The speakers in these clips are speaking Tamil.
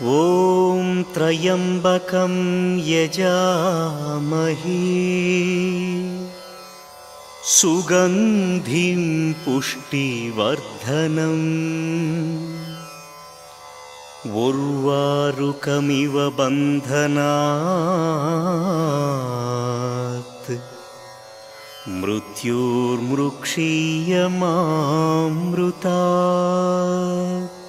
ॐ त्र्यम्बकं यजामहे सुगन्धिं पुष्टिवर्धनम् उर्वारुकमिव बन्धनात् मृत्युर्मृक्षीयमामृतात्।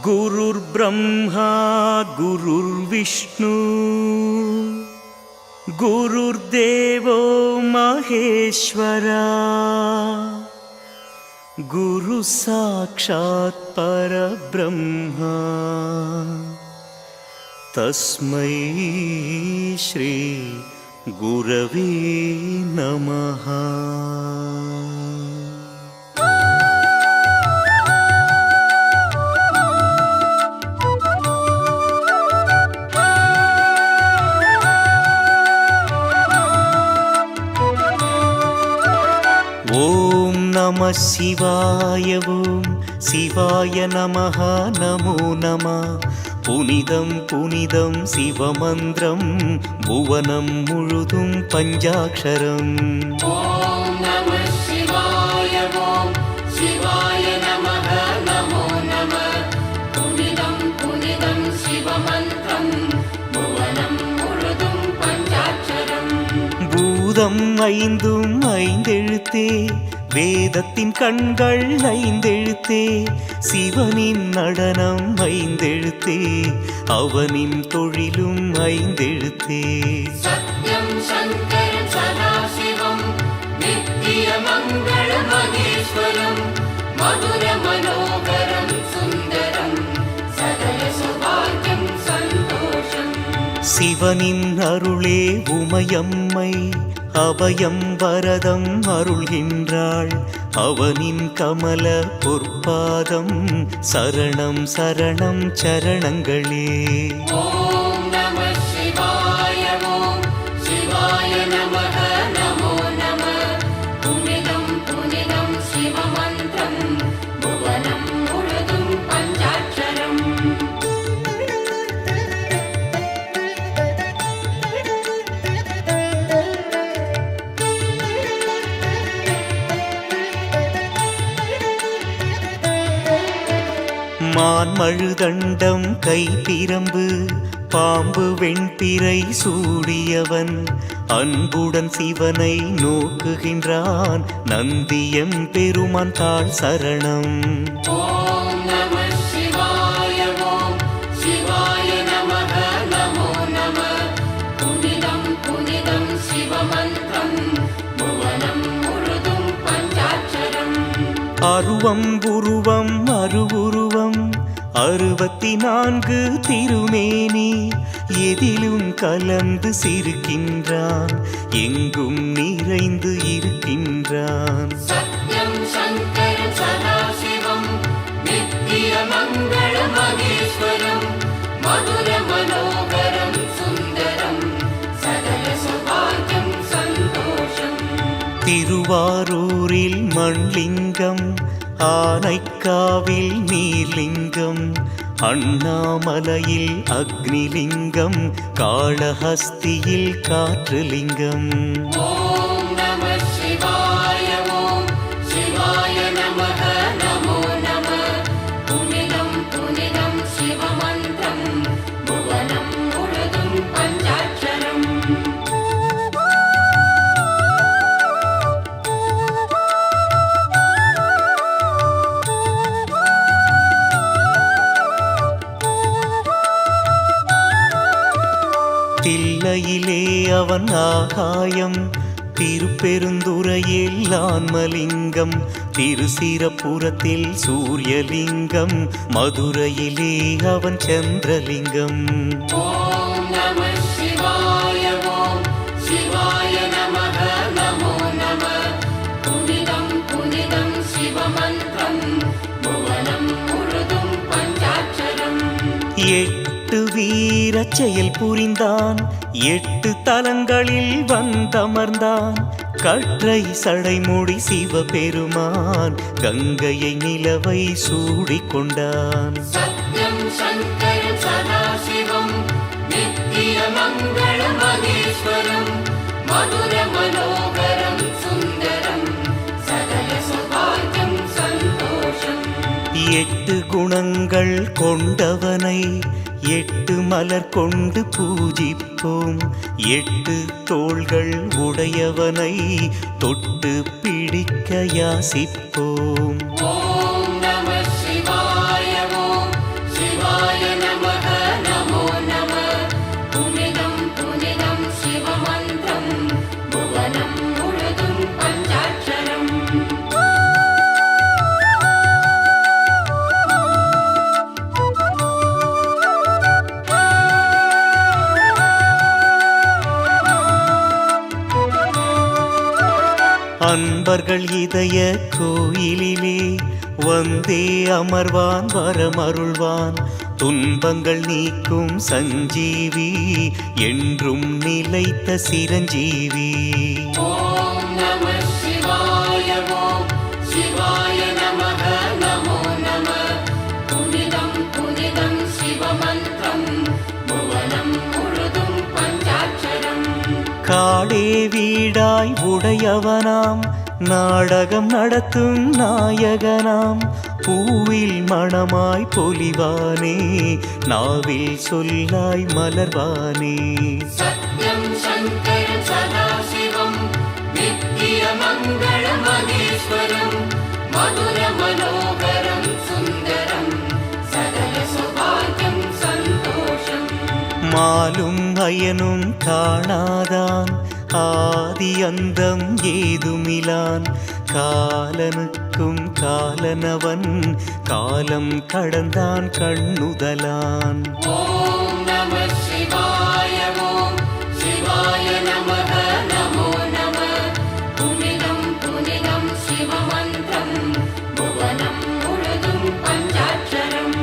गुरुर्ब्रह्मा गुरुर्विष्णु गुरुर्देवो महेश्वरा गुरु साक्षात् परब्रह्मा तस्मै श्री गुरवे नमः। ॐ नमः शिवाय ॐ शिवाय नमः नमो नमः। புனிதம் புனிதம் சிவமந்திரம் புவனம் முழுதும் பஞ்சாட்சரம்। ஓம் நமः சிவாய ஓம் சிவாய நமः நமோ நமः। புனிதம் புனிதம் சிவமந்திரம் புவனம் முழுதும் பஞ்சாட்சரம்। பூதம் ஐந்தும் ஐந்தெழுத்தே வேதத்தின் கண்கள் ஐந்தெழுத்தே சிவனின் நடனம் ஐந்தெழுத்தே அவனின் தொழிலும் ஐந்தெழுத்தே। சத்யம் சங்கரம் சதாசிவம் நித்திய மங்கள மகேஸ்வரம் மதுர மனோகரம் சுந்தரம் சகல சௌபாகியம் சந்தோஷம்। சிவனின் அருளே உமையம்மை அபயம் வரதம் அருள்கின்றாள் அவனின் கமல பொற்பாதம் சரணம் சரணம் சரணங்களே। ஓம் நமः சிவாய ஓம் சிவாய நமः நமோ நமः। புனிதம் புனிதம் சிவமந்திரம் புவனம் முழுதும் பஞ்சாட்சரம்। மான்மழுதண்டம் கைப்பிரம்பு பாம்பு வெண்பிறை சூடியவன் அன்புடன் சிவனை நோக்குகின்றான் நந்தியம் பெருமான் தாழ் சரணம்। ஓம் நமः சிவாய ஓம் சிவாய நமः நமோ நமः। புனிதம் புனிதம் சிவமந்திரம் புவனம் முழுதும் பஞ்சாட்சரம்। அருவம் உருவம் அருவுருவம் 64 திருமேனி எதிலும் கலந்து சிரிக்கின்றான் எங்கும் நிறைந்து இருக்கின்றான்। சத்யம் சங்கரம் சதாசிவம் நித்திய மங்கள மகேஸ்வரம் மதுர மனோகரம் சுந்தரம் சகல சௌபாகியம் சந்தோஷம்। திருவாரூரில் மண்லிங்கம் ஆனைக்காவில் நீர்லிங்கம் அண்ணாமலையில் அக்னிலிங்கம் காளஹஸ்தியில் காற்றுலிங்கம்। ஓம் நமः சிவாய ஓம் சிவாய நமः நமோ நமः। புனிதம் புனிதம் சிவமந்திரம் புவனம் முழுதும் பஞ்சாட்சரம்। தில்லையிலே அவன் ஆகாயம் திருப்பெருந்துறையில் ஆன்மலிங்கம் திருசிரப்புரத்தில் சூரியலிங்கம் மதுரையிலே அவன் சந்திரலிங்கம்। ஓம் நமः சிவாய ஓம் சிவாய நமः நமோ நமः। புனிதம் புனிதம் சிவமந்திரம் புவனம் முழுதும் பஞ்சாட்சரம்। 8 வீரச் செயல் புரிந்தான் 8 தலங்களில் வந்தமர்ந்தான் கற்றை சடைமுடி சிவபெருமான் கங்கையை நிலவை சூடிக்கொண்டான். சத்யம் சங்கரம் சதாசிவம் நித்திய மங்கள மகேஸ்வரம் மதுர மனோகரம் சுந்தரம் சகல சௌபாகியம் சந்தோஷம். 8 குணங்கள் கொண்டவனை 8 மலர் கொண்டு பூஜிப்போம். 8 தோள்கள் உடையவனை தொட்டு பிடிக்க யாசிப்போம். ஓம் நம சிவாய ஓம் சிவாய நமः நமோ நம. புனிதம் புனிதம் சிவமந்திரம் புவனம் முழுதும் பஞ்சாட்சரம். அன்பர்கள் இதய கோயிலிலே வந்தே அமர்வான் வரமருள்வான். துன்பங்கள் நீக்கும் சஞ்சீவி என்றும் நிலைத்த சிரஞ்சீவி. ஓம் நம சிவாய ஓம் சிவாய நமः நமோ நம. புனிதம் புனிதம் சிவமந்திரம் புவனம் முழுதும் பஞ்சாட்சரம். காடே வீடாய் உடையவனாம் நாடகம் நடத்தும் நாயகனாம். பூவில் மணமாய் பொலிவானே நாவில் சொல்லாய் மலர்வானே. சத்யம் சங்கரம் சதாசிவம் நித்திய மங்கள மகேஸ்வரம் மதுர மனோகரம் சுந்தரம் சகல சௌபாகியம் சந்தோஷம். மாலும் அயனும் காணாதான் ஆதி அந்தம் ஏதுமிலான். காலனுக்கும் காலனவன் காலம் கடந்தான் கண்ணுதலான். ஓம் நம சிவாய ஓம் சிவாய நமः நமோ நம. புனிதம் புனிதம் சிவமந்திரம் புவனம் முழுதும் பஞ்சாட்சரம்.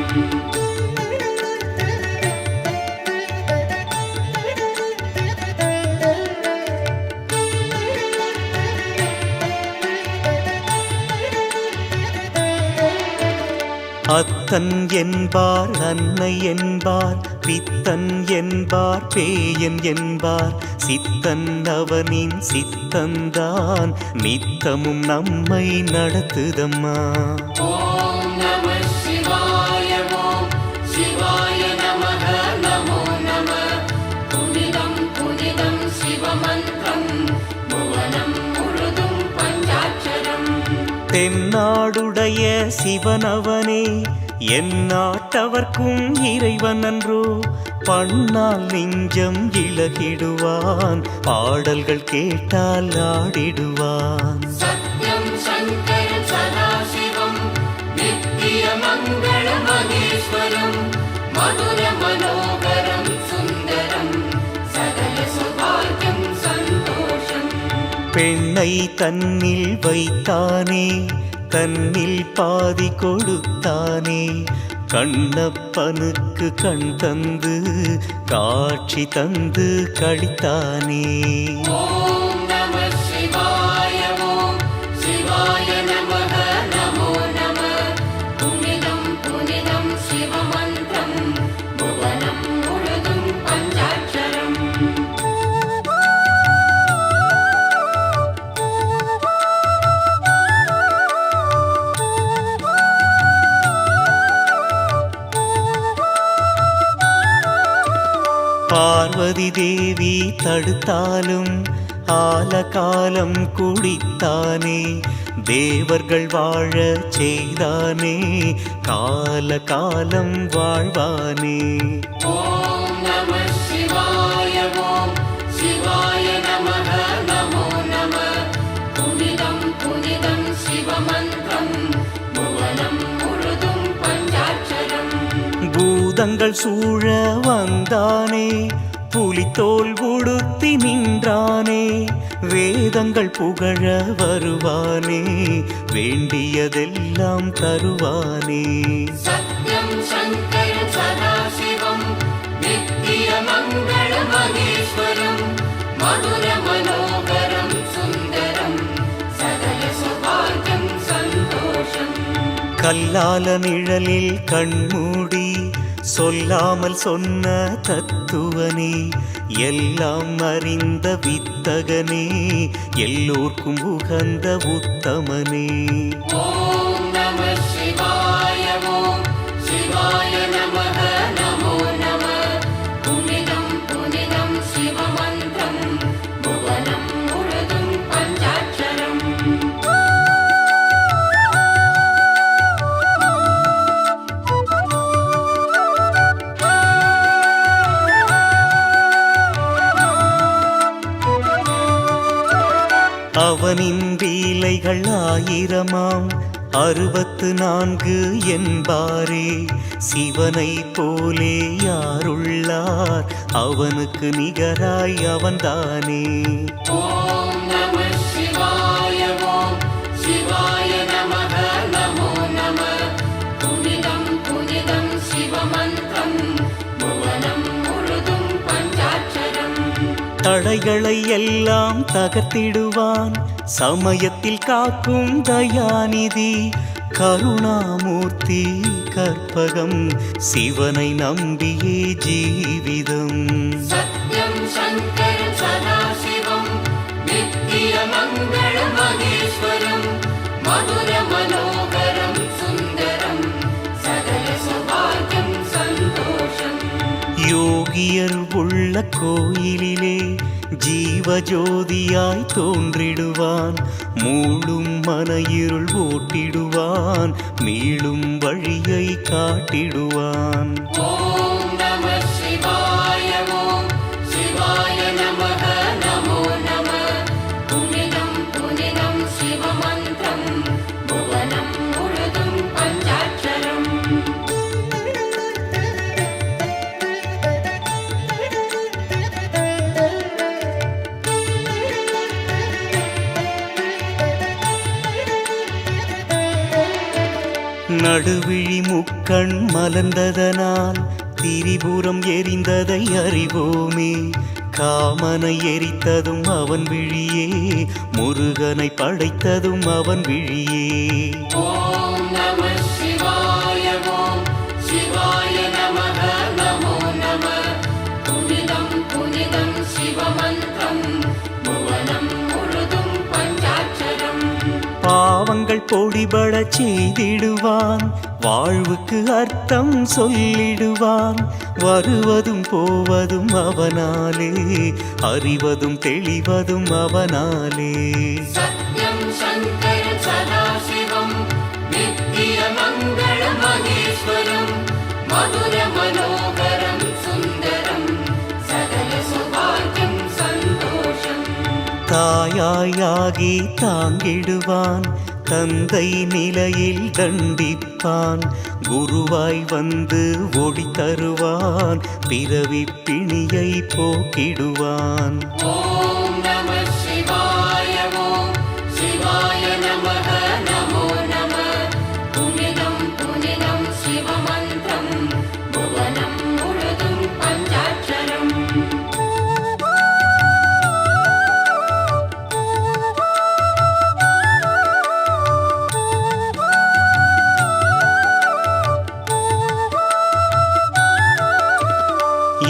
அத்தன் என்பார் அன்னை என்பார் பித்தன் என்பார் பேயன் என்பார். சித்தன் அவனின் சித்தந்தான் நித்தமும் நம்மை நடத்துதம்மா. ஓம் நம சிவாய ஓம் சிவாய நமः நமோ நம. புனிதம் புனிதம் சிவமந்திரம் புவனம் முழுதும் பஞ்சாட்சரம். தென்னாடுடைய சிவனவனே எந்நாட்டவர்க்கும் இறைவன் அன்றோ. பண்ணால் நெஞ்சம் இளகிடுவான் பாடல்கள் கேட்டால் ஆடிடுவான். சத்யம் சங்கரம் சதாசிவம் நித்திய மங்கள மகேஸ்வரம் மதுர மனோகரம் சுந்தரம் சகல சௌபாகியம் சந்தோஷம். பெண்ணை தன்னில் வைத்தானே தன்னில் பாதி கொடுத்தானே. கண்ணப்பனுக்கு கண் தந்து காட்சி தந்து கழித்தானே. ஓம் நம சிவாய ஓம் சிவாய நமः நமோ நம. புனிதம் புனிதம் சிவமந்திரம் புவனம் முழுதும் பஞ்சாட்சரம். பார்வதி தேவி தடுத்தாலும் ஆலகாலம் குடித்தானே. தேவர்கள் வாழ செய்தானே கால காலம் வாழ்வானே. ஓம் நம சிவாய ஓம் சிவாய நமः நமோ நம. புனிதம் புனிதம் சிவமந்திரம் புவனம் முழுதும் பஞ்சாட்சரம். பூதங்கள் சூழ வந்தானே புலித்தோல் உடுத்தி நின்றானே. வேதங்கள் புகழ வருவானே வேண்டியதெல்லாம் தருவானே. சத்யம் சங்கரம் சதாசிவம் நித்திய மங்கள மகேஸ்வரம் மதுர மனோகரம் சுந்தரம் கல்லால நிழலில் கண்மூடி சொல்லாமல் சொன்ன தத்துவனே, எல்லாம் அறிந்த வித்தகனே, எல்லோர்க்கும் உகந்த உத்தமனே. ஓம் நம சிவாய ஓம் சிவாய நமக நமோ நம. புனிதம் புனிதம் சிவமந்திரம் புவனம் முழுதும் பஞ்சாட்சரம். அவனின் லீலைகள் ஆயிரமாம் 64 என்பாரே, சிவனை போலே யாருள்ளார், அவனுக்கு நிகராய் அவன்தானே. ஓம் நம சிவாய ஓம் சிவாய நமக நமோ நம. புனிதம் புனிதம் சிவமந்திரம் புவனம் முழுதும் பஞ்சாட்சரம். தடைகளை எல்லாம் தகர்த்திடுவான், சமயத்தில் காக்கும் தயாநிதி, கருணாமூர்த்தி கற்பகம், சிவனை நம்பியே ஜீவிதம். சத்யம் சங்கரம் சதாசிவம் நித்திய மங்கள மகேஸ்வரம். மதுர மனோகரம் சுந்தரம் சகல சௌபாகியம் சந்தோஷம். யோகியர் உள்ள கோயிலிலே ஜீவஜோதியாய் தோன்றிடுவான், மூளும் மன இருள் ஓட்டிடுவான், மீளும் வழியை காட்டிடுவான். ஓம் நம சிவாய ஓம் சிவாய நமக நமோ நம. புனிதம் புனிதம் சிவமந்திரம் புவனம் முழுதும் பஞ்சாட்சரம். நடுவிழி முக்கண் மலர்ந்ததனால் திரிபுரம் எரிந்ததை அறிவோமே, காமனை எரித்ததும் அவன் விழியே, முருகனை படைத்ததும் அவன் விழியே. ஓம் நம சிவாய ஓம் சிவாய நமக நமோ நம. புனிதம் புனிதம் சிவமந்திரம் புவனம் முழுதும் பஞ்சாட்சரம். பாவங்கள் பொடிபடச் செய்திடுவான், வாழ்வுக்கு அர்த்தம் சொல்லிடுவான், வருவதும் போவதும் அவனாலே, அறிவதும் தெளிவதும் அவனாலே. சத்யம் சங்கரம் சதாசிவம் நித்திய மங்கள மகேஸ்வரம். மதுர மனோகரம் சுந்தரம் சகல சௌபாகியம் சந்தோஷம். தாயாயாகி தாங்கிடுவான், தந்தை நிலையில் தண்டிப்பான், குருவாய் வந்து ஒளி தருவான், பிறவி பிணியை போக்கிடுவான். ஓம் நம சிவாய ஓம் சிவாய நமக நமோ நம. புனிதம் புனிதம் சிவமந்திரம் புவனம் முழுதும் பஞ்சாட்சரம்.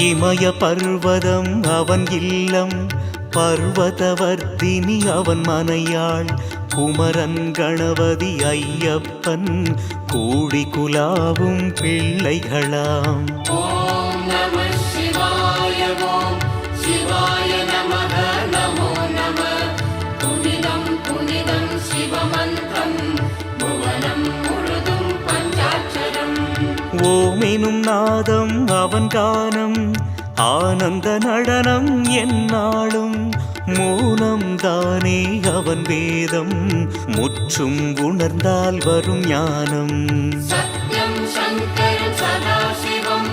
இமய பர்வதம் அவன் இல்லம், பர்வதவர்த்தினி அவன் மனையாள், குமரன் கணபதி ஐயப்பன் கூடி குலாவும் பிள்ளைகளாம். ஓம் நம சிவாய ஓம் சிவாய நமக நமோ நம. புனிதம் புனிதம் சிவமந்திரம் புவனம் முழுதும் பஞ்சாட்சரம். ஓமெனும் நாதம் அவன் கானம், ஆனந்த நடனம் எந்நாளும், மௌனம் தானே அவன் வேதம், முற்றும் உணர்ந்தால் வரும் ஞானம். சத்யம் சங்கரம் சதாசிவம்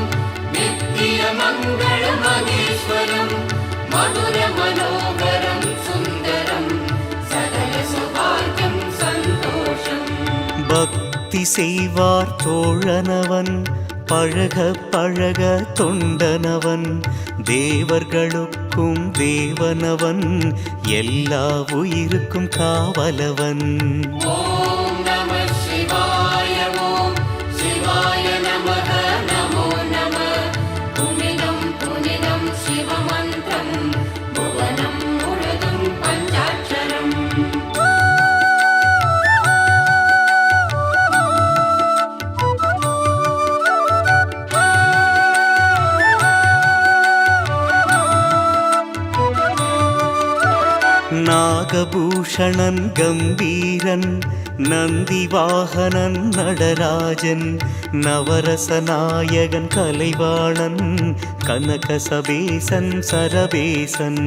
நித்திய மங்கள மகேஸ்வரம். மதுர மனோகரம் சுந்தரம் சகல சௌபாகியம் சந்தோஷம். பக்தி செய்வார் தோழனவன், பழக பழக தொண்டனவன், தேவர்களுக்கும் தேவனவன், எல்லா உயிருக்கும் காவலவன். ஓம் நம சிவாய நாகபூஷணன் கம்பீரன் நந்திவாகனன் நடராஜன் நவரசநாயகன் கலைவாணன் கனகசபேசன் சரபேசன்.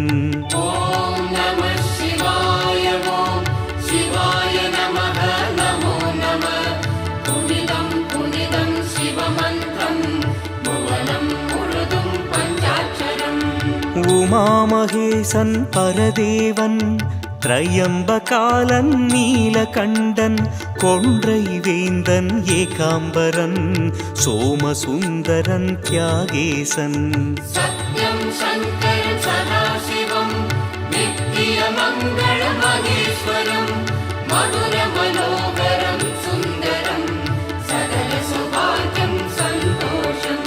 ஓம் நம சிவாய ஓம் சிவாய நமः நமோ நமः. புனிதம் புனிதம் சிவமந்திரம் புவனம் முழுதும் பஞ்சாட்சரம். உமாமகேசன் பரதேவன் திரையம்பகாலன் நீலகண்டன் கொன்றை வேந்தன் ஏகாம்பரன் சோமசுந்தரன் தியாகேசன். சத்யம் சங்கரம் சதாசிவம் நித்தியமங்கள மகேஸ்வரம் மதுர மனோகரம் சுந்தரம் சகல சௌபாகியம் சந்தோஷம்.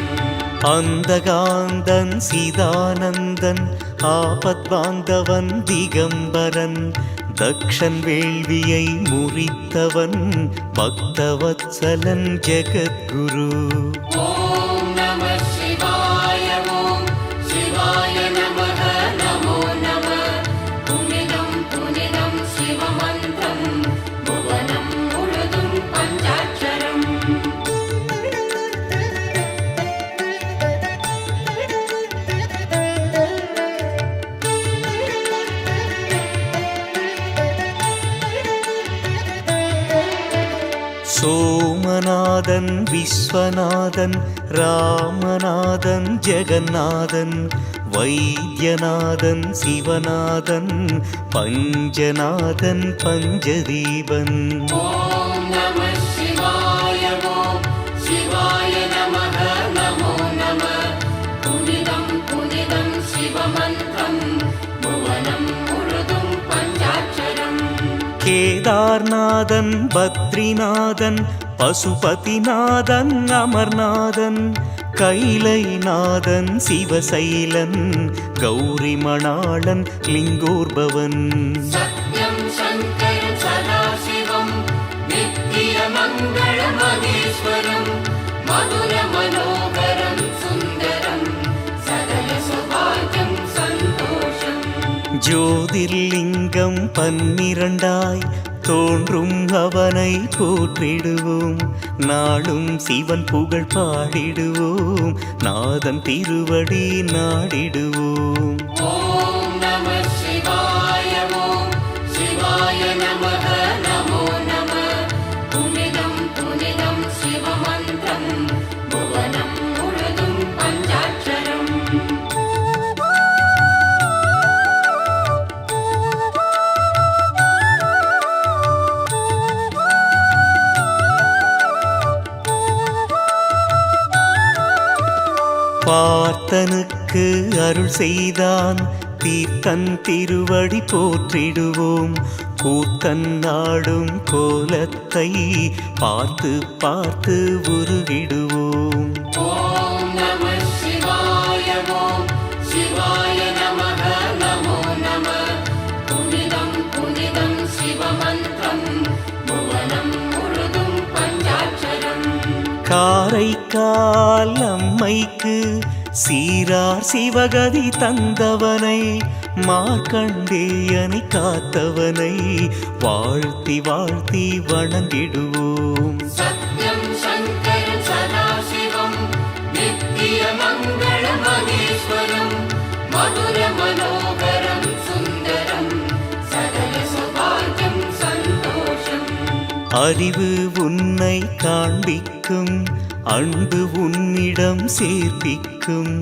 அந்தகாந்தன் சிதானந்தன் ஆபத்பாந்தவன் திகம்பரன் தக்ஷன் வேள்வியை முறித்தவன் பக்தவத்சலன் ஜெகத்குரு. ஓம் நம சிவாய ஓம் சிவாய நமः நமோ நமः. புனிதம் புனிதம் சிவமந்திரம் புவனம் முழுதும் பஞ்சாட்சரம். சோமநாதன் விஸ்வநாதன் ராமநாதன் ஜெகநாதன் வைத்தியநாதன் சிவநாதன் பஞ்சநாதன் பஞ்சதீபன். ஓம் நம சிவாய ஓம் சிவாய நமः நமோ நமः. புனிதம் புனிதம் சிவமந்திரம் புவனம் முழுதும் பஞ்சாட்சரம். கேதார்நாதன் பத்ரிநாதன் பசுபதிநாதன் அமர்நாதன் கைலைநாதன் சிவசைலன் கௌரிமணாளன் லிங்கோர்பவன். சத்யம் சங்கரம் சதாசிவம் நித்தியமங்கள மகேஸ்வரம் மதுர மனோகரம் சுந்தரம் சகல சௌபாகியம் சந்தோஷம். ஜோதிர்லிங்கம் 12 தோன்றும் அவனை போற்றிடுவோம் நாளும் சிவன் புகழ் பாடிடுவோம் நாதன் திருவடி நாடிடுவோம். ஓம் நம சிவாய ஓம் சிவாய நமः நமோ நமः. புனிதம் புனிதம் சிவமந்திரம் புவனம் முழுதும் பஞ்சாட்சரம். பார்த்தனுக்கு அருள் செய்தான் தீர்த்தன் திருவடி போற்றிடுவோம் கூத்தன் நாடும் கோலத்தை பார்த்து பார்த்து உருகிடுவோம். ஓம் நம சிவாய ஓம் சிவாய நமः நமோ நமः. புனிதம் புனிதம் சிவமந்திரம் புவனம் முழுதும் பஞ்சாட்சரம். காரைக்கால் அம்மைக்கு சீரார் சிவகதி தந்தவனை மார்க்கண்டேயனை காத்தவனை வாழ்த்தி வாழ்த்தி வணங்கிடுவோம். சத்யம் சங்கரம் சதாசிவம் நித்தியமங்கள மகேஸ்வரம் மதுர மனோகரம் சுந்தரம் சகல சௌபாகியம் சந்தோஷம். அறிவு உன்னை காண்பிக்கும் அன்பு உன்னிடம் சேர்ப்பிக்கும்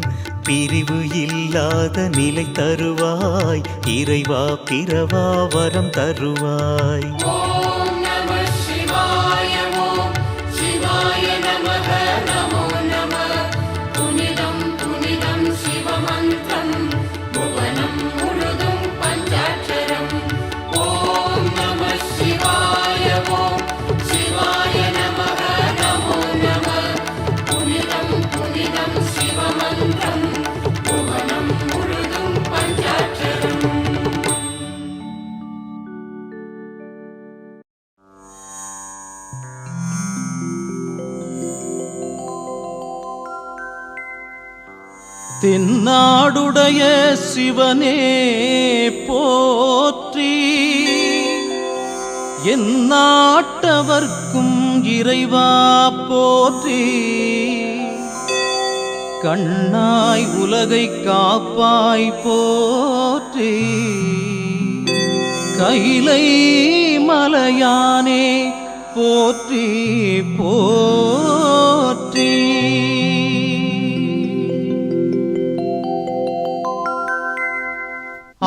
பிரிவு இல்லாத நிலை தருவாய் இறைவா பிறவா வரம் தருவாய். ஓம் நம சிவாய ஓம் சிவாய நமः நமோ நமः. புனிதம் புனிதம் சிவமந்திரம் புவனம் முழுதும் பஞ்சாட்சரம். ஓம் நம சிவாய ஓம் சிவாய நமः நமோ நமः. புனிதம் புனிதம் சிவமந்திரம் புவனம் முழுதும் பஞ்சாட்சரம். தென்னாடுடைய சிவனே போற்றி. எந்நாட்டவர்க்கும் இறைவா போற்றி. கண்ணாய் உலகை காப்பாய் போற்றி. கைலை மலையானே போற்றி போற்றி.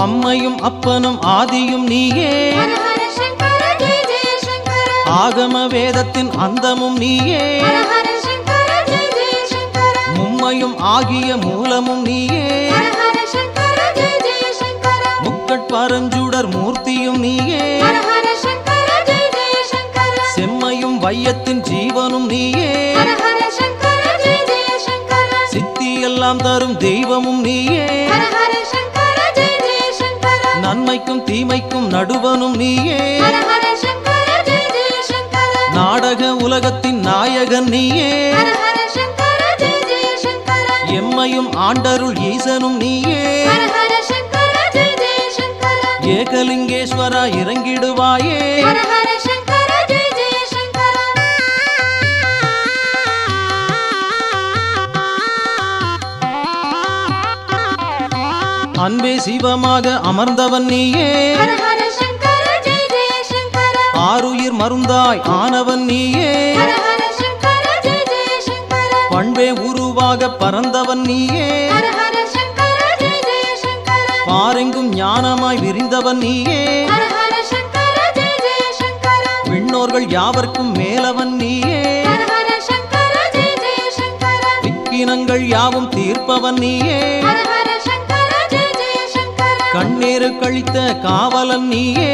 அம்மையும் அப்பனும் ஆதியும் நீயே. ஆகம வேதத்தின் அந்தமும் நீயே. மும்மையும் ஆகிய மூலமும் நீயே. முக்கட்பரஞ்சுடர் மூர்த்தியும் நீயே. செம்மையும் வையத்தின் ஜீவனும் நீயே. சித்தியெல்லாம் தரும் தெய்வமும் நீயே. நன்மைக்கும் தீமைக்கும் நடுவனும் நீயே. நாடக உலகத்தின் நாயகன் நீயே. எம்மையும் ஆண்டருள் ஈசனும் நீயே. ஏகலிங்கேஸ்வரா இறங்கிடுவாயே. அன்பே சிவமாக அமர்ந்தவன் நீயே. ஆருயிர் மருந்தாய் ஆனவன் நீயே. பண்பே உருவாக பறந்தவன் நீயே. பாரெங்கும் ஞானமாய் விரிந்தவன் நீயே. விண்ணோர்கள் யாவர்க்கும் மேலவன் நீயே. விக்கினங்கள் யாவும் தீர்ப்பவன் நீயே. கண்ணீரு கழித்த காவலன் நீயே.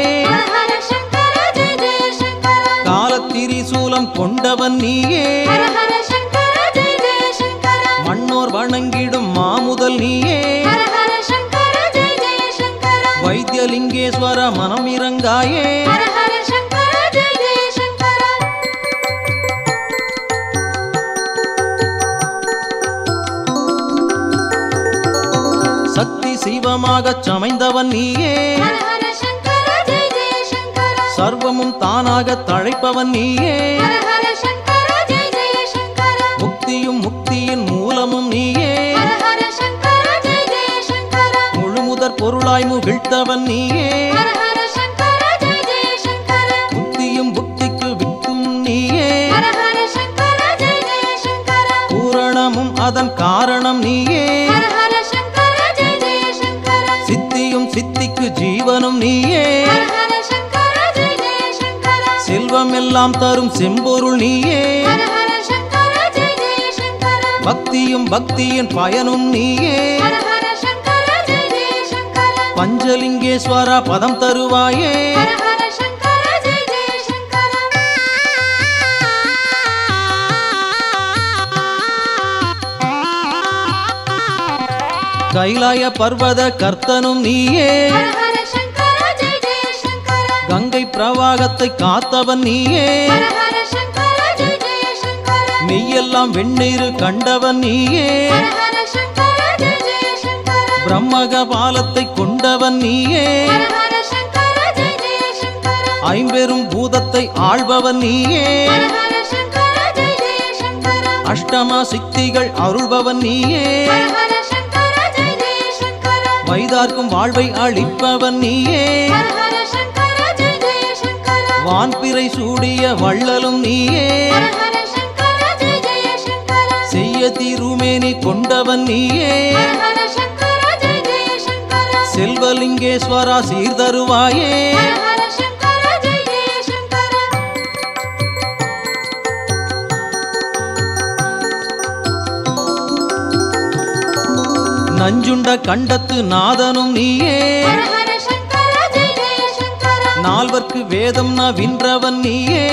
காலத்திரிசூலம் கொண்டவன் நீயே. மண்ணோர் வணங்கிடும் மாமுதல் நீயே. வைத்தியலிங்கேஸ்வர மனம் இறங்காயே. சக்தி சிவமாகச் சமைந்தவன் நீயே. சர்வமும் தானாக தழைப்பவன் நீயே. முக்தியும் முக்தியின் மூலமும் நீயே. முழுமுதற் பொருளாய் முகிழ்த்தவன் நீயே. முக்தியும் புக்திக்கு வித்தும் நீயே. பூரணமும் அதன் காரணம் நீயே. சித்தியும் சித்திக்கு ஜீவனும் நீயே. செல்வம் எல்லாம் தரும் செம்பொருள் நீயே. பக்தியும் பக்தியின் பயனும் நீயே. பஞ்சலிங்கேஸ்வரா பதம் தருவாயே. கைலாய பர்வத கர்த்தனும் நீயே. கங்கை பிரவாகத்தை காத்தவன் நீயே. மெய்யெல்லாம் வெண்ணீரு கண்டவன் நீயே. பிரம்மகபாலத்தை கொண்டவன் நீயே. ஐம்பெரும் பூதத்தை ஆள்பவன் நீயே. அஷ்டமா சித்திகள் அருள்பவன் நீயே. வைதார்க்கும் வாழ்வை அளிப்பவன் நீயே. வான்பிறை சூடிய வள்ளலும் நீயே. செய்ய தீருமேனி கொண்டவன் நீயே. செல்வலிங்கேஸ்வரா சீர்தருவாயே. நஞ்சுண்ட கண்டத்து நாதனும் நீயே. நால்வர்க்கு வேதம் நவின்றவன் நீயே.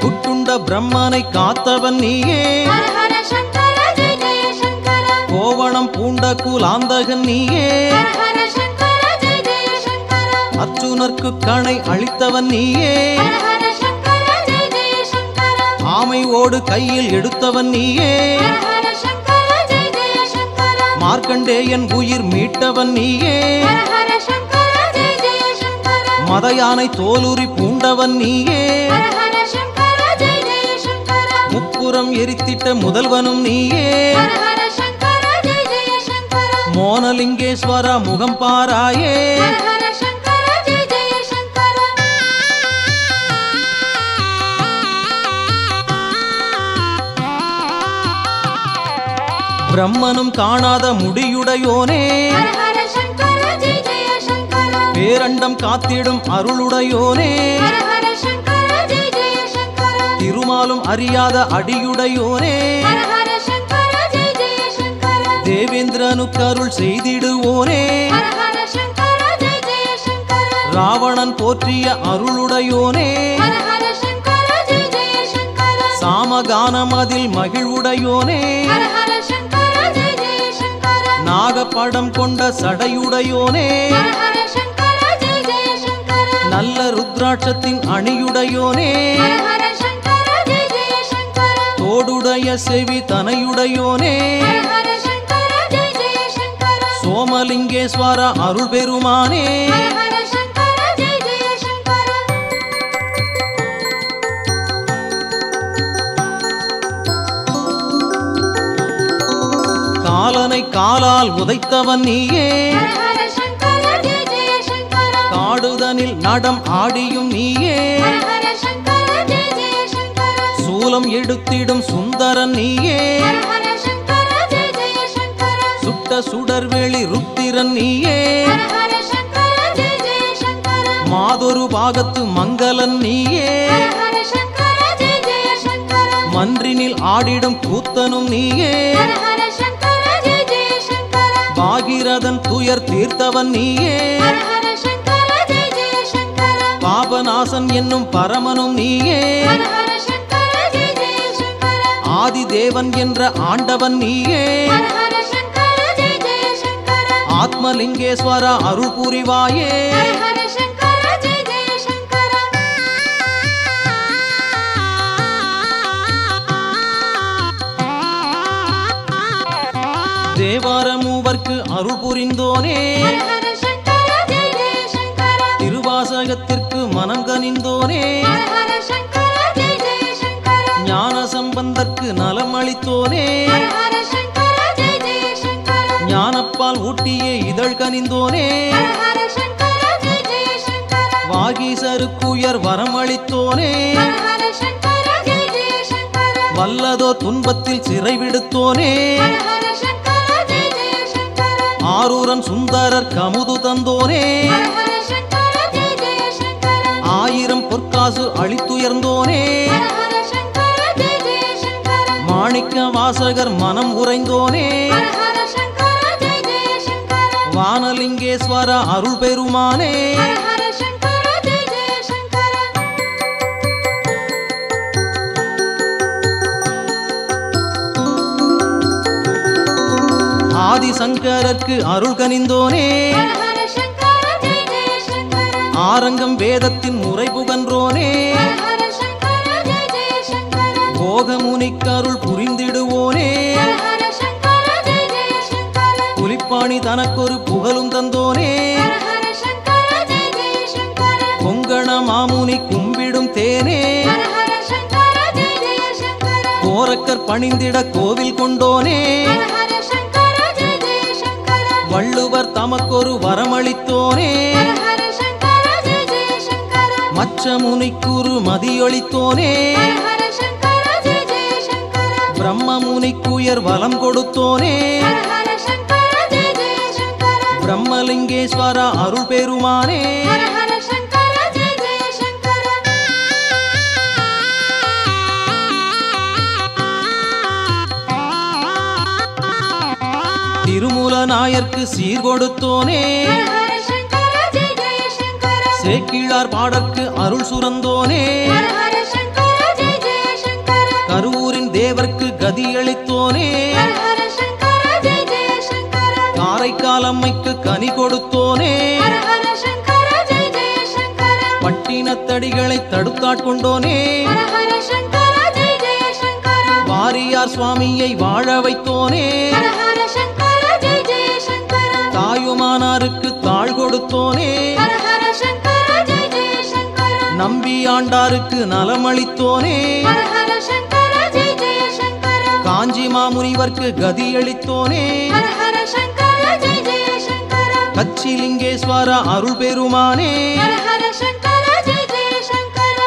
புட்டுண்ட பிரம்மனை காத்தவன் நீயே. கோவணம் பூண்ட கூலாந்தகன் நீயே. அர்ச்சுனர்க்கு கணை அளித்தவன் நீயே. ஆமை ஓடு கையில் எடுத்தவன் நீயே. மார்க்கண்டேயன் உயிர் மீட்டவன் நீயே. மத யானை தோலுரி பூண்டவன் நீயே ஹர ஹர சங்கர ஜெய ஜெய சங்கர முப்புறம் எரித்திட்ட முதல்வனும் நீயே ஹர ஹர சங்கர ஜெய ஜெய சங்கர மோனலிங்கேஸ்வரா முகம் பாராயே ஹர ஹர சங்கர ஜெய ஜெய சங்கர பிரம்மனும் காணாத முடியுடையோனே ஹர ஹர சங்கர ஜெய ஜெய சங்கர பேரண்டம் காத்திடும் அருளுடையோனே ஹர ஹர சங்கர ஜெய ஜெய சங்கர திருமாலும் அறியாத அடியுடையோனே ஹர ஹர சங்கர ஜெய ஜெய சங்கர தேவேந்திரனுக்கு அருள் செய்திடுவோனே ஹர ஹர சங்கர ஜெய ஜெய சங்கர ராவணன் போற்றிய அருளுடையோனே ஹர ஹர சங்கர ஜெய ஜெய சங்கர சாமகானம் அதில் மகிழ்வுடையோனே ஹர ஹர சங்கர ஜெய ஜெய சங்கர நாகப்படம் கொண்ட சடையுடையோனே ஹர ஹர சங்கர ஜெய ஜெய சங்கர நல்ல ருத்ராட்சத்தின் அணியுடையோனே ஹர ஹர சங்கர ஜெய ஜெய சங்கர தோடுடைய செவி தனையுடையோனே ஹர ஹர சங்கர ஜெய ஜெய சங்கர சோமலிங்கேஸ்வர அருள் பெருமானே ஹர ஹர சங்கர ஜெய ஜெய சங்கர காலனை காலால் உதைத்தவன் நீயே ஹர ஹர சங்கர ஜெய ஜெய சங்கர காடுதனில் நடம் ஆடியும் நீயே ஹர ஹர சங்கர ஜெய ஜெய சங்கர சூலம் எடுத்திடும் சுந்தரன் நீயே ஹர ஹர சங்கர ஜெய ஜெய சங்கர சுட்ட சுடர்வேளி ருத்திரன் நீயே ஹர ஹர சங்கர ஜெய ஜெய சங்கர மாதொரு பாகத்து மங்களன் நீயே ஹர ஹர சங்கர ஜெய ஜெய சங்கர மன்றினில் ஆடிடும் கூத்தனும் நீயே ஹர ஹர சங்கர ஜெய ஜெய சங்கர பாகிரதன் துயர் தீர்த்தவன் நீயே ஹர ஹர சங்கர ஜெய ஜெய சங்கர பாபநாசன் என்னும் பரமனும் நீயே ஹர ஹர சங்கர ஜெய ஜெய சங்கர ஆதி தேவன் என்ற ஆண்டவன் நீயே ஹர ஹர சங்கர ஜெய ஜெய சங்கர ஆத்மலிங்கேஸ்வர அருள் புரிவாயே ஹர ஹர சங்கர ஜெய ஜெய சங்கர தேவார மூவர்க்கு அருள் புரிந்தோனே ஹர ஹர சங்கர ஜெய ஜெய சங்கர திருவாசகத்திற்கு மனம் கனிந்தோனே ஹர ஹர சங்கர ஜெய ஜெய சங்கர ஞான சம்பந்தற்கு நலம் அளித்தோனே ஹர ஹர சங்கர ஜெய ஜெய சங்கர ஞானப்பால் ஊட்டியே இதழ் கனிந்தோனே ஹர ஹர சங்கர ஜெய ஜெய சங்கர வாகீசருக்குயர் வரம் அளித்தோனே ஹர ஹர சங்கர ஜெய ஜெய சங்கர வல்லதோ துன்பத்தில் சிறை விடுத்தோனே ஹர ஹர சங்கர ஜெய ஜெய சங்கர ஆரூரன் சுந்தரர் கமுது தந்தோனே ஹர ஹர சங்கர ஜெய ஜெய சங்கர ஆயிரம் பொற்காசு அளித்துயர்ந்தோனே ஹர ஹர சங்கர ஜெய ஜெய சங்கர மாணிக்க வாசகர் மனம் உறைந்தோனே ஹர ஹர சங்கர ஜெய ஜெய சங்கர வானலிங்கேஸ்வர அருள் பெருமானே ஹர ஹர சங்கர ஜெய ஜெய சங்கர ஆதிசங்கரருக்கு அருள் கனிந்தோனே ஹர ஹர சங்கர ஜெய ஜெய சங்கர ஆரங்கம் வேதத்தின் முறை புகன்றோனே ஹர ஹர சங்கர ஜெய ஜெய சங்கர போகமுனிக்கு அருள் புரிந்திடுவோனே ஹர ஹர சங்கர ஜெய ஜெய சங்கர புலிப்பாணி தனக்கொரு புகழும் தந்தோனே ஹர ஹர சங்கர ஜெய ஜெய சங்கர கொங்கண மாமுனி கும்பிடும் தேனே ஹர ஹர சங்கர ஜெய ஜெய சங்கர கோரக்கர் பணிந்திட கோவில் கொண்டோனே ஹர ஹர சங்கர ஜெய ஜெய சங்கர வள்ளுவர் தமக்கொரு வரமளித்தோனே ஹர ஹர சங்கர ஜெய ஜெய சங்கர மச்ச முனிக்குரு மதியொளித்தோனே ஹர ஹர சங்கர ஜெய ஜெய சங்கர பிரம்ம முனிக்குயர் வலம் கொடுத்தோனே ஹர ஹர சங்கர ஜெய ஜெய சங்கர பிரம்மலிங்கேஸ்வர அருள் பெருமானே ஹர ஹர சங்கர ஜெய ஜெய சங்கர திருமூல நாயர்க்கு சீர் கொடுத்தோனே ஹர ஹர சங்கர ஜெய ஜெய சங்கர சேக்கிழார் பாடற்கு அருள் சுரந்தோனே ஹர ஹர சங்கர ஜெய ஜெய சங்கர கருவூரின் தேவர்க்கு கதியளித்தோனே ஹர ஹர சங்கர ஜெய ஜெய சங்கர காரைக்கால் அம்மைக்கு கனி கொடுத்தோனே ஹர ஹர சங்கர ஜெய ஜெய சங்கர பட்டினத்தடிகளை தடுத்தாட்கொண்டோனே ஹர ஹர சங்கர ஜெய ஜெய சங்கர வாரியார் சுவாமியை வாழ வைத்தோனே ஹர ஹர சங்கர ஜெய ஜெய சங்கர தாயுமானாருக்கு தாழ் கொடுத்தோனே ஹர ஹர சங்கர ஜெய நம்பி ஆண்டாருக்கு நலமளித்தோனே ஹர ஹர சங்கர ஜெய ஜெய சங்கர காஞ்சி மாமுனிவர்க்கு கதியளித்தோனே ஹர ஹர சங்கர ஜெய ஜெய சங்கர கச்சிலிங்கேஸ்வர அருள் பெருமானே ஹர ஹர சங்கர ஜெய ஜெய சங்கர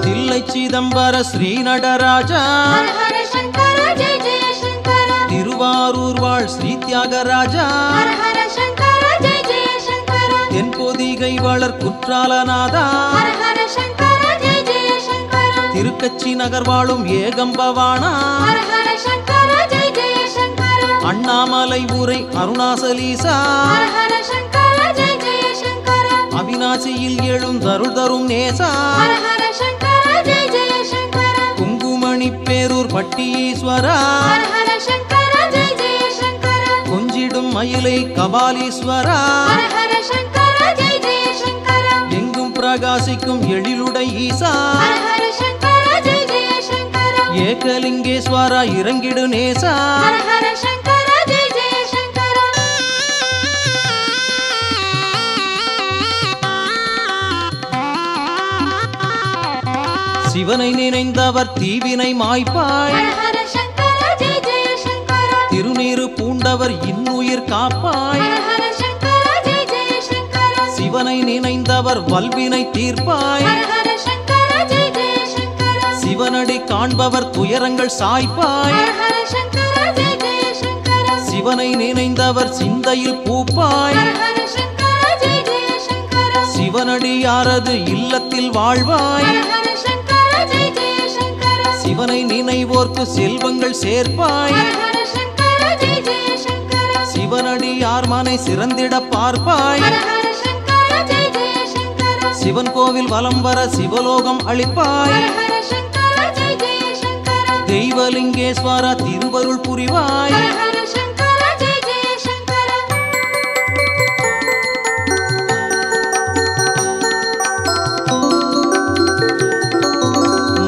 தில்லை சிதம்பர ஸ்ரீ நடராஜா ஹர ஹர சங்கர ஜெய ஜெய சங்கர திருவாரூர் வாழ் ஸ்ரீ தியாகராஜா ஹர ஹர சங்கர ஜெய ஜெய சங்கர தென்பொதிகை வளர் குற்றாலநாதா ஹர ஹர சங்கர ஜெய ஜெய சங்கர திருக்கச்சி நகர் வாழும் ஏகம்பவானா ஹர ஹர சங்கர ஜெய ஜெய சங்கர அண்ணாமலை ஊரை அருணாசலீசா ஹர ஹர சங்கர ஜெய ஜெய சங்கர அவிநாசியில் எழுந்தருள் தரும் நேசா ஹர ஹர சங்கர ஜெய ஜெய சங்கர குங்குமணி பேரூர் பட்டீஸ்வரா ஹர ஹர சங்கர ஜெய ஜெய சங்கர கொஞ்சிடும் மயிலை கபாலீஸ்வரா ஹர ஹர சங்கர ஜெய ஜெய சங்கர எங்கும் பிரகாசிக்கும் எழிலுடை ஈசா ஹர ஹர சங்கர ஜெய ஜெய சங்கர ஏகலிங்கேஸ்வரா இறங்கிடு நேசா ஹர ஹர சங்கர ஜெய ஜெய சங்கர சிவனை நினைந்தவர் தீவினை மாய்ப்பாய் ஹர ஹர சங்கர ஜெய ஜெய சங்கர திருநீறு பூண்டவர் இன்னுயிர் காப்பாய் ஹர ஹர சங்கர ஜெய ஜெய சங்கர சிவனை நினைந்தவர் வல்வினை தீர்ப்பாய் ஹர ஹர சங்கர ஜெய ஜெய சங்கர சிவனடி காண்பவர் துயரங்கள் சாய்ப்பாய் ஹர ஹர சங்கர ஜெய ஜெய சங்கர சிவனை நினைந்தவர் சிந்தையில் பூப்பாய் ஹர ஹர சங்கர ஜெய ஜெய சங்கர சிவனடியாரது இல்லத்தில் வாழ்வாய் ஹர ஹர சங்கர ஜெய ஜெய சங்கர சிவனை நினைவோர்க்கு செல்வங்கள் சேர்ப்பாய் ஹர ஹர சங்கர ஜெய ஜெய சங்கர சிவனடியார் மனை சிறந்திட பார்ப்பாய் ஹர ஹர சங்கர ஜெய ஜெய சங்கர சிவன் கோவில் வலம் வர சிவலோகம் அளிப்பாய் ஹர ஹர சங்கர ஜெய ஜெய சங்கர தெய்வலிங்கேஸ்வரா திருவருள் புரிவாய் ஹர ஹர சங்கர ஜெய ஜெய சங்கர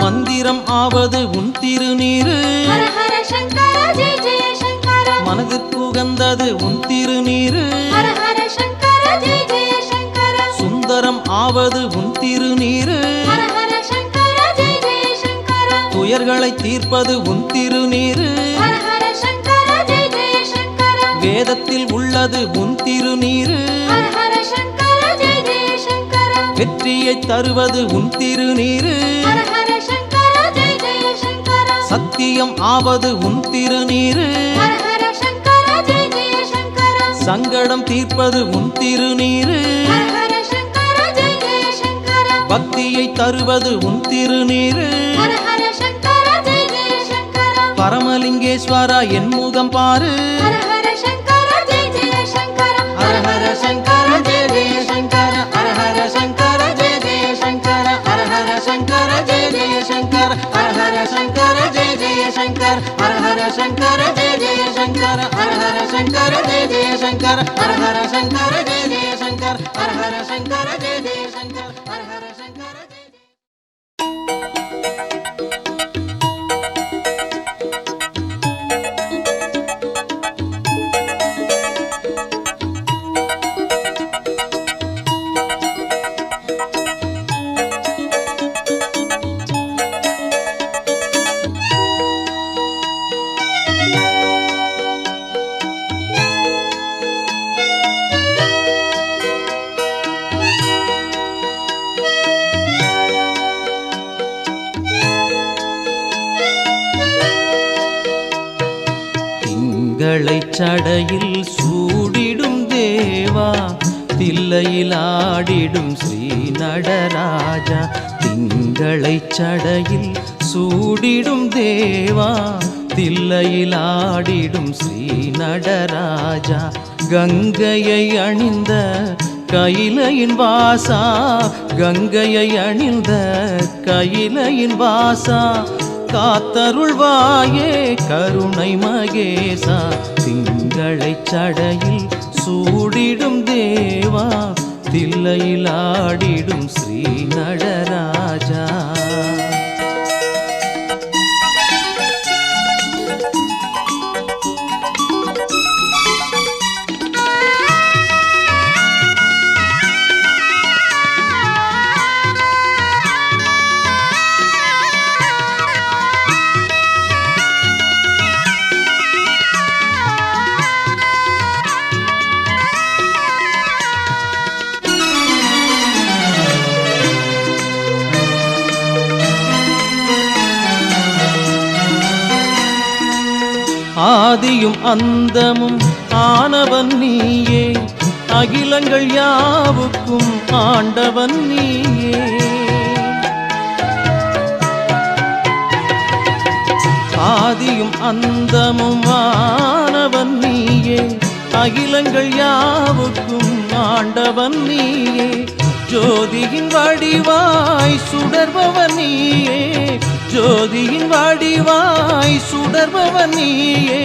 மந்திரம் ஆவது உன் திருநீரு ஹர ஹர சங்கர ஜெய ஜெய சங்கர மனதிற்கு உகந்தது உன் திருநீரு ஹர ஹர சங்கர ஜெய ஜெய சங்கர சுந்தரம் ஆவது உன் திருநீரு ஹர ஹர சங்கர ஜெய ஜெய சங்கர துயர்களை தீர்ப்பது உன் திருநீரு ஹர ஹர சங்கர ஜெய ஜெய சங்கர வேதத்தில் உள்ளது உன் திருநீரு ஹர ஹர சங்கர ஜெய ஜெய சங்கர வெற்றியை தருவது உன் திருநீரு ஹர ஹர சங்கர ஜெய ஜெய சங்கர சத்தியம் ஆவது உன் திருநீரு ஹர ஹர சங்கர ஜெய ஜெய சங்கர சங்கடம் தீர்ப்பது உன் திருநீரு ஹர ஹர சங்கர ஜெய ஜெய சங்கர பக்தியை தருவது உன் திருநீரு ஹர ஹர சங்கர ஜெய ஜெய சங்கர பரமலிங்கேஸ்வரா என் முகம் பாரு ஹர ஹர சங்கர ஜெய ஜெய சங்கர ஹர ஹர சங்கர ஜெய ஜெய சங்கர ஹர ஹர சங்கர ஜெய ஜெய சங்கர ஹர ஹர சங்கர ஜெய ஜெய சங்கர ஹர ஹர சங்கர ஜெய ஜெய சங்கர ஹர ஹர சங்கர ஜெய ஜெய சங்கர ஹர ஹர சங்கர ஜெய ஜெய சங்கர ஹர ஹர சங்கர ஜெய ஜெய சங்கர ஹர ஹர சங்கர ஜெய ஜெய சங்கர ஹர ஹர சங்கர ஜெய திங்களைச் சடையில் சூடிடும் தேவா தில்லையில் ஆடிடும் ஸ்ரீ நடராஜா திங்களைச் சடையில் சூடிடும் தேவா தில்லையில் ஆடிடும் ஸ்ரீ நடராஜா கங்கையை அணிந்த கையிலையின் வாசா கங்கையை அணிந்த கையிலையின் வாசா காத்தருள்வாயே கருணை மகேசா திங்களைச் சடையில் சூடிடும் தேவா தில்லையில் ஆடிடும் ஸ்ரீ நடராஜா ஆதியும் அந்தமும் ஆனவன் நீயே, அகிலங்கள் யாவுக்கும் ஆண்டவன் நீயே. ஆதியும் அந்தமும் ஆனவன் நீயே, அகிலங்கள் யாவுக்கும் ஆண்டவன் நீயே. ஜோதியின் வடிவாய் சுடர்பவன் நீயே, ஜோதியின் வடிவாய் சுடர்பவன் நீயே.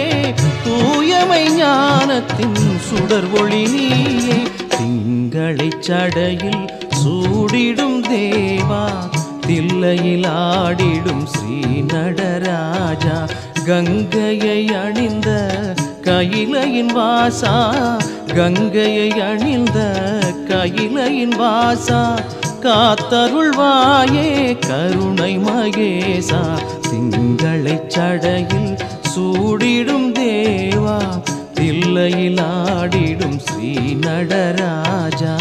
தூயமை ஞானத்தின் சுடர் ஒளி நீயே. திங்களை சடையில் சூடிடும் தேவா, தில்லையில் ஆடிடும் ஸ்ரீ நடராஜா. கங்கையை அணிந்த கையிலையின் வாசா, கங்கையை அணிந்த கையிலையின் வாசா. காத்தருள்வாயே கருணை மகேசா, திங்களை சடையில் சூடிடும் தேவா, தில்லையில் ஆடிடும் ஸ்ரீ நடராஜா.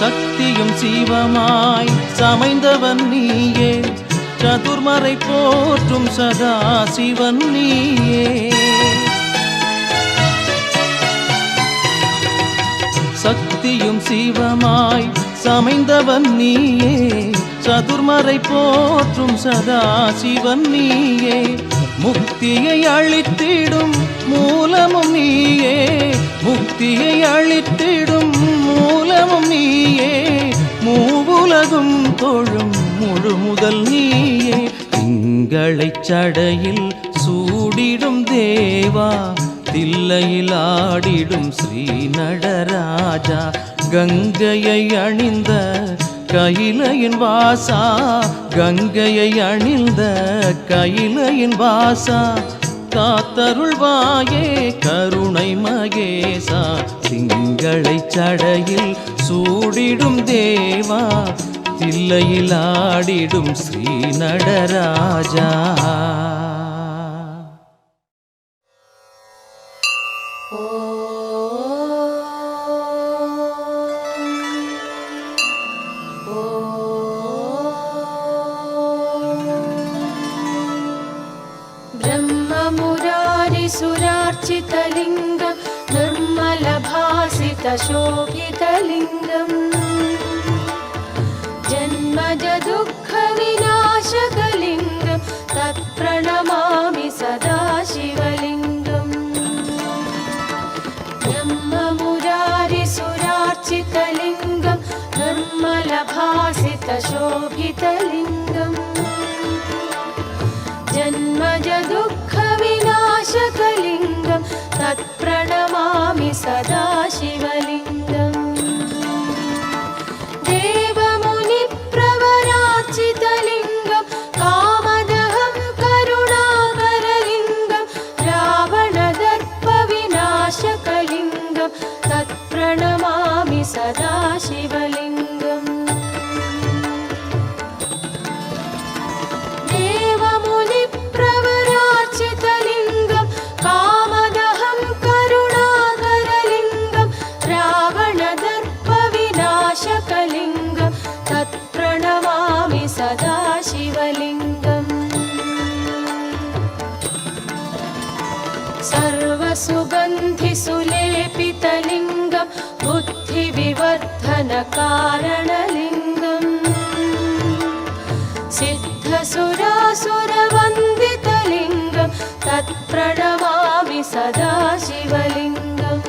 சக்தியும் சீவமாய் சமைந்தவன் நீயே, சதுர்மறை போற்றும் சதா சிவன் நீயே. சக்தியும் சீவமாய் சமைந்தவன் நீயே, சதுர்மறை போற்றும் சதா சிவன் நீயே. முக்தியை அளித்திடும் மூலமும் நீயே, முக்தியை அளித்திடும் மூலமும் நீயே. மூவுலகும் தொழும் முழு முதல் நீயே. திங்களை சடையில் சூடிடும் தேவா, தில்லையில் ஆடிடும் ஸ்ரீ நடராஜா. கங்கையை அணிந்த கையிலையின் வாசா, கங்கையை அணிந்த கையிலையின் வாசா. காத்தருள்வாயே கருணை மகேசா, திங்களை சடையில் சூடிடும் தேவா, தில்லையில் ஆடிடும் ஸ்ரீ நடராஜா. सुरार्चितलिङ्गं निर्मलभासितशोभितलिङ्गम् जन्मजदुःखविनाशकलिङ्गं तत्प्रणमामि सदा शिवलिङ्गम् ब्रह्ममुरारिसुरार्चितलिङ्गं निर्मलभासितशोभितलिङ्गम् जन्मजदुःखविनाशकलिङ्गं तत्प्रणमामि सदा शिवलिङ्गम् देवमुनिप्रवरार्चितलिङ्गं कामदहं करुणाकरलिङ्गं रावणदर्पविनाशकलिङ्गं तत्प्रणमामि सदा शिवलिङ्गम् देवमुनिप्रवरार्चितलिङ्गं कामदहं करुणाकरलिङ्गं रावणदर्पविनाशकलिङ्गं तत्प्रणमामि सदा शिवलिङ्गम् सर्वसुगन्धिसुलेपितलिङ्गं बुद्धिविवर्धनकारणलिङ्गम् सिद्धसुरासुरवन्दितलिङ्गं तत्प्रणमामि सदा शिवलिङ्गम्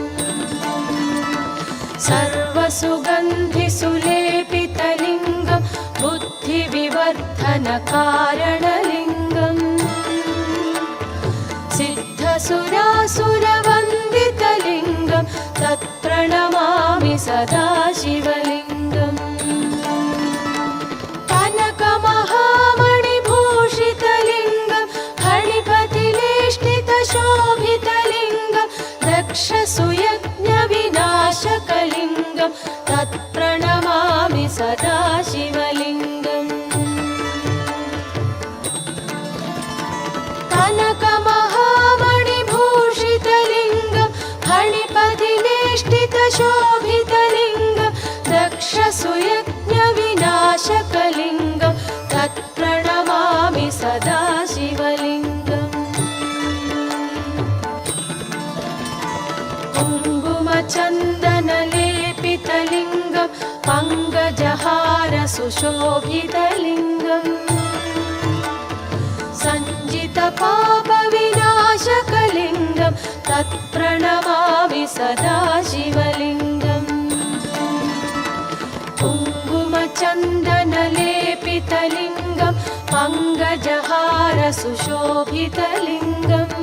सर्वसुगन्धिसुलेपितलिङ्गं बुद्धिविवर्धनकारणलिङ्गम् सिद्धसुरासुरवन्दितलिङ्गं तत्प्रणमामि सदा शिवलिङ्गम् कनकमहाम सुशोभितलिङ्गं दक्षसुयज्ञविनाशकलिङ्गं तत्प्रणमामि सदा शिवलिङ्गम् कनकमहामणिभूषितलिङ्गं फणिपतिवेष्टितशोभितलिङ्गं दक्षसुयज्ञविनाशकलिङ्गं तत्प्रणमामि सदा शिवलिङ्गम् कुङ्कुमचन्दनलेपितलिङ्गं पङ्कजहार सुशोभितलिङ्गम् सञ्जितपापविनाशकलिङ्गं तत्प्रणमामि सदा शिवलिङ्गम् कुङ्कुमचन्दनलेपितलिङ्गं पङ्कजहार सुशोभितलिङ्गम्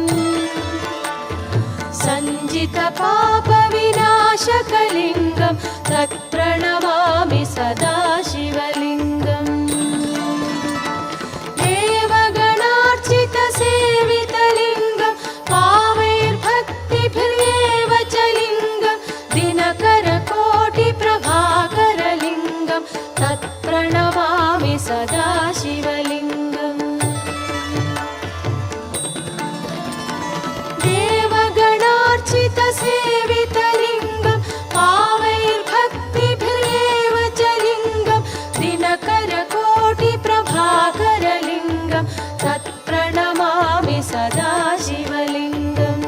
सञ्जितपापविनाशकलिङ्गं तत्प्रणमामि सदा शिवलिङ्गम् देवगणार्चितसेवितलिङ्गं पावैर्भक्तिभिर्येव च लिङ्गं दिनकरकोटिप्रभाकरलिङ्गं तत्प्रणमामि सदा शिवलिङ्गम् देवगणार्चितसेवितलिङ्गं पावैर्भक्तिभिर्येव च लिङ्गं दिनकरकोटिप्रभाकरलिङ्गं तत्प्रणमामि सदा शिवलिङ्गम्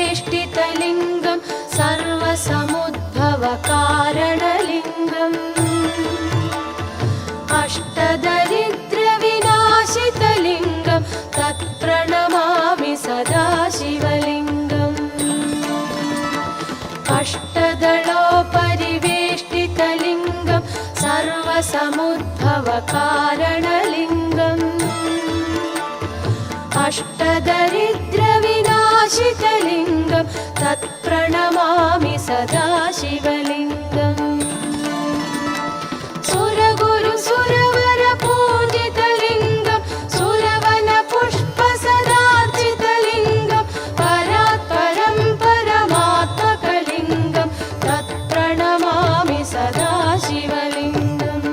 अष्टदलोपरिवेष्टितलिङ्गं सर्वसमुद्भवकारणलिङ्गम् अष्टदरिद्रविनाशितलिङ्गं तत्प्रणमामि सदा शिवलिङ्गम् अष्टदलोपरिवेष्टितलिङ्गं सर्वसमुद्भवकारणलिङ्गम् अष्टदरिद्रविनाशितलिङ्गं तत्प्रणमामि सदा शिवलिङ्गम् सुरगुरुसुरवरपूजितलिङ्गं सुरवनपुष्पसदार्चितलिङ्गं परात्परं परमात्मकलिङ्गं तत्प्रणमामि सदा शिवलिङ्गम्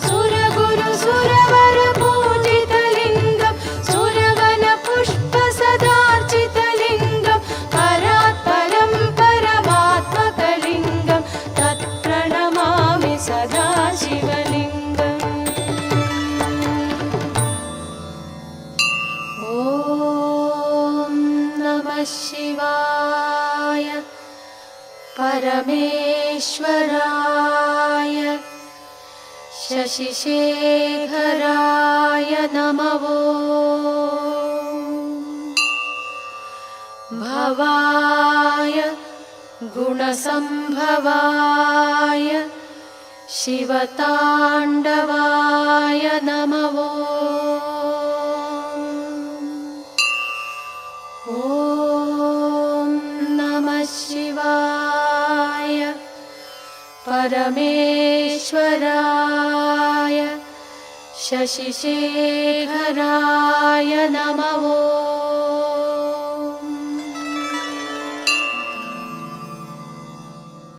सुरगुरुसुरवरपूजितलिङ्गं सुरवनपुष्पसदार्चितलिङ्गं परात्परं परमात्मकलिङ्गं तत्प्रणमामि सदा शिवलिङ्गम् ॐ नमः शिवाय परमेश्वराय शशिशेखराय नमः भवाय गुणसम्भवाय शिवताण्डवाय नमः ॐ नमः शिवाय परमेश्वराय शशिशेखराय नमः